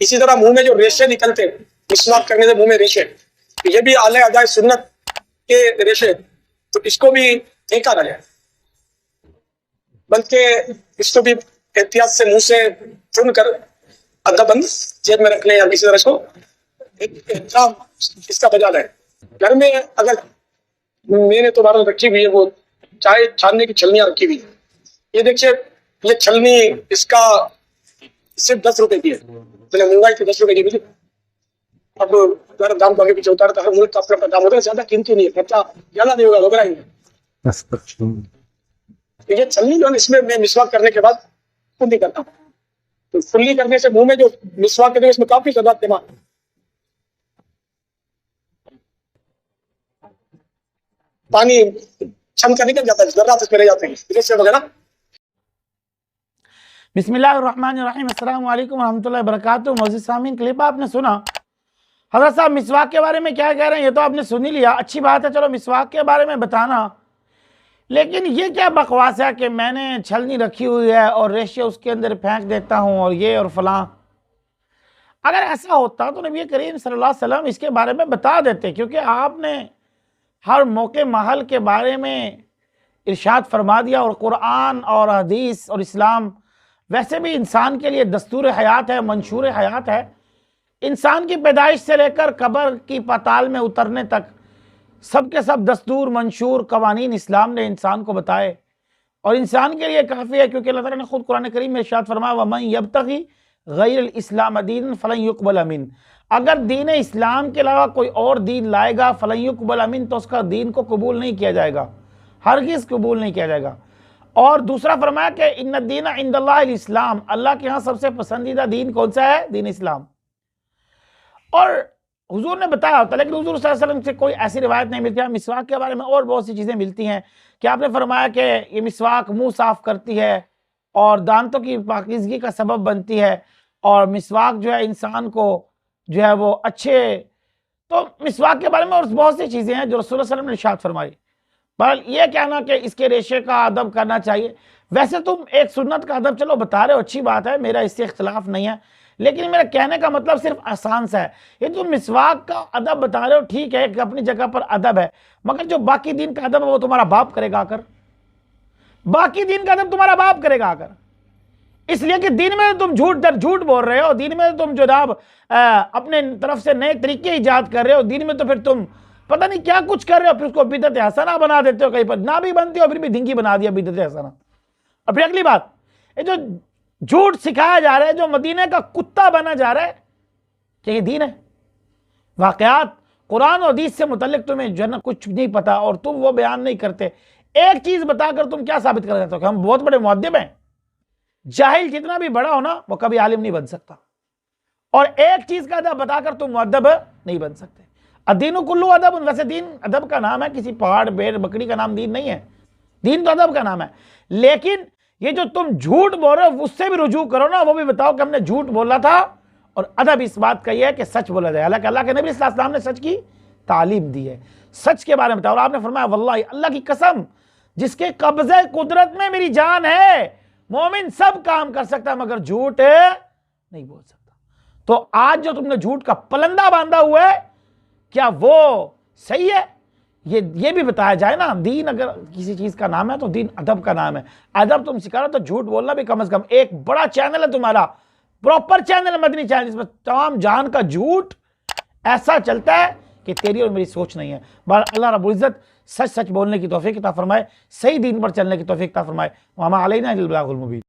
اسی طرح منہ میں جو ریشے نکلتے ہیں مسواک کرنے سے منہ میں ریشے، یہ بھی اعلی ادائے سنت کے ریشے، تو اس کو بھی پھینکا نہ جائے، بلکہ اس کو بھی احتیاط سے منہ سے چن کر ادھا بند جیب میں رکھ لیں یا کسی طرح اس کو احترام اس کا بجا لیں۔ گھر میں اگر میں نے تو بارہ رکھی ہوئی ہے وہ چائے چھاننے کی چھلنیاں رکھی ہوئی ہے، یہ دیکھیے یہ چھلنی اس کا صرف 10 روپے کی ہے، پہلے مہنگائی تھی 10 روپے کی ملی، اب دام کو آگے پیچھے ہوتا رہتا ہے، ہر ملک کا اپنا اپنا دام ہوتا ہے، زیادہ قیمتی نہیں ہے، خرچہ زیادہ نہیں ہوگا، گھبرا ہی نہیں۔ یہ چھلنی جو ہے اس میں مسواک کرنے کے بعد کلی کرتا ہوں، تو کلی کرنے سے منہ میں جو مسواک کرنے اس میں کافی زیادہ دماغ پانی چھن کر نکل جاتا ہے، ذرات اس میں رہ جاتے ہیں ریشے وغیرہ۔ بسم اللہ الرحمن الرحیم، السلام علیکم ورحمۃ اللہ وبرکاتہ۔ معزز سامعین، کلپ آپ نے سنا، حضرت صاحب مسواک کے بارے میں کیا کہہ رہے ہیں یہ تو آپ نے سن ہی لیا، اچھی بات ہے، چلو مسواک کے بارے میں بتانا، لیکن یہ کیا بکواس ہے کہ میں نے چھلنی رکھی ہوئی ہے اور ریشے اس کے اندر پھینک دیتا ہوں اور یہ اور فلاں۔ اگر ایسا ہوتا تو نبی کریم صلی اللہ علیہ وسلم اس کے بارے میں بتا دیتے، کیونکہ آپ نے ہر موقع محل کے بارے میں ارشاد فرما دیا، اور قرآن اور حدیث اور اسلام ویسے بھی انسان کے لیے دستور حیات ہے، منشور حیات ہے۔ انسان کی پیدائش سے لے کر قبر کی پاتال میں اترنے تک سب کے سب دستور، منشور، قوانین اسلام نے انسان کو بتائے، اور انسان کے لیے کافی ہے، کیونکہ اللہ تعالیٰ نے خود قرآن کریم میں ارشاد فرمایا وَمَن يَبْتَغِ غَيْرَ الْإِسْلَامَ دِينًا فَلَن يُقْبَلَ مِنْهُ، اگر دین اسلام کے علاوہ کوئی اور دین لائے گا فَلَن يُقْبَلَ مِنْهُ، تو اس کا دین کو قبول نہیں کیا جائے گا، ہرگز قبول نہیں کیا جائے گا۔ اور دوسرا فرمایا کہ ان الدین عند اللہ الاسلام، اللہ کے ہاں سب سے پسندیدہ دین کون سا ہے؟ دین اسلام۔ اور حضور نے بتایا ہوتا، لیکن حضور صلی اللہ علیہ وسلم سے کوئی ایسی روایت نہیں ملتی ہے۔ مسواک کے بارے میں اور بہت سی چیزیں ملتی ہیں کہ آپ نے فرمایا کہ یہ مسواک منہ صاف کرتی ہے اور دانتوں کی پاکیزگی کا سبب بنتی ہے، اور مسواک جو ہے انسان کو جو ہے وہ اچھے، تو مسواک کے بارے میں اور بہت سی چیزیں ہیں جو رسول اللہ صلی اللہ علیہ وسلم نے ارشاد فرمائی۔ بہرحال یہ کہنا کہ اس کے ریشے کا ادب کرنا چاہیے، ویسے تم ایک سنت کا ادب چلو بتا رہے ہو، اچھی بات ہے، میرا اس سے اختلاف نہیں ہے، لیکن میرا کہنے کا مطلب صرف آسان سا ہے، یہ تم مسواک کا ادب بتا رہے ہو، ٹھیک ہے کہ اپنی جگہ پر ادب ہے، مگر جو باقی دین کا ادب ہے وہ تمہارا باپ کرے گا آ کر، باقی دین کا ادب تمہارا باپ کرے گا آ کر، اس لیے کہ دین میں تم جھوٹ در جھوٹ بول رہے ہو، دین میں تم جناب اپنے طرف سے نئے طریقے ایجاد کر رہے ہو، دین میں تو پھر تم پتہ نہیں کیا کچھ کر رہے ہو، پھر اس کو بدعت حسنہ بنا دیتے ہو، کہیں پر نہ بھی بنتی ہو پھر بھی دھنگی بنا دیا بدعت حسنہ۔ اور پھر اگلی بات، یہ جو جھوٹ سکھایا جا رہا ہے، جو مدینے کا کتا بنا جا رہا ہے، کہ یہ دین ہے؟ واقعات قرآن و حدیث سے متعلق تمہیں جو ہے نا کچھ نہیں پتا، اور تم وہ بیان نہیں کرتے۔ ایک چیز بتا کر تم کیا ثابت کر دیتے ہو کہ ہم بہت بڑے مؤدب ہیں؟ جاہل جتنا بھی بڑا ہو نا وہ کبھی عالم نہیں بن سکتا، اور ایک چیز کا ادب بتا کر تم مؤدب نہیں بن سکتے۔ الدین کلو ادب، ویسے دین ادب کا نام ہے، کسی پہاڑ بھیڑ بکری کا نام دین نہیں ہے، دین تو ادب کا نام ہے، لیکن یہ جو تم جھوٹ بول رہے ہو اس سے بھی رجوع کرو نا، وہ بھی بتاؤ کہ ہم نے جھوٹ بولا تھا، اور ادب اس بات کا یہ ہے کہ سچ بولا جائے، حالانکہ اللہ کے نبی صلی اللہ علیہ وسلم نے سچ کی تعلیم دی ہے، سچ کے بارے میں بتاؤ۔ اور آپ نے فرمایا واللہ، اللہ کی قسم جس کے قبضے قدرت میں میری جان ہے، مومن سب کام کر سکتا ہے مگر جھوٹ نہیں بول سکتا۔ تو آج جو تم نے جھوٹ کا پلندہ باندھا ہوا ہے، کیا وہ صحیح ہے؟ یہ بھی بتایا جائے نا، دین اگر کسی چیز کا نام ہے تو دین ادب کا نام ہے، ادب تم سکھا رہے تو جھوٹ بولنا بھی کم از کم۔ ایک بڑا چینل ہے تمہارا، پراپر چینل ہے، مدنی چینل، اس میں تمام جہان کا جھوٹ ایسا چلتا ہے کہ تیری اور میری سوچ نہیں ہے۔ اللہ رب العزت سچ سچ بولنے کی توفیق عطا فرمائے، صحیح دین پر چلنے کی توفیق عطا فرمائے۔ وما علینا الا البلاغ المبین۔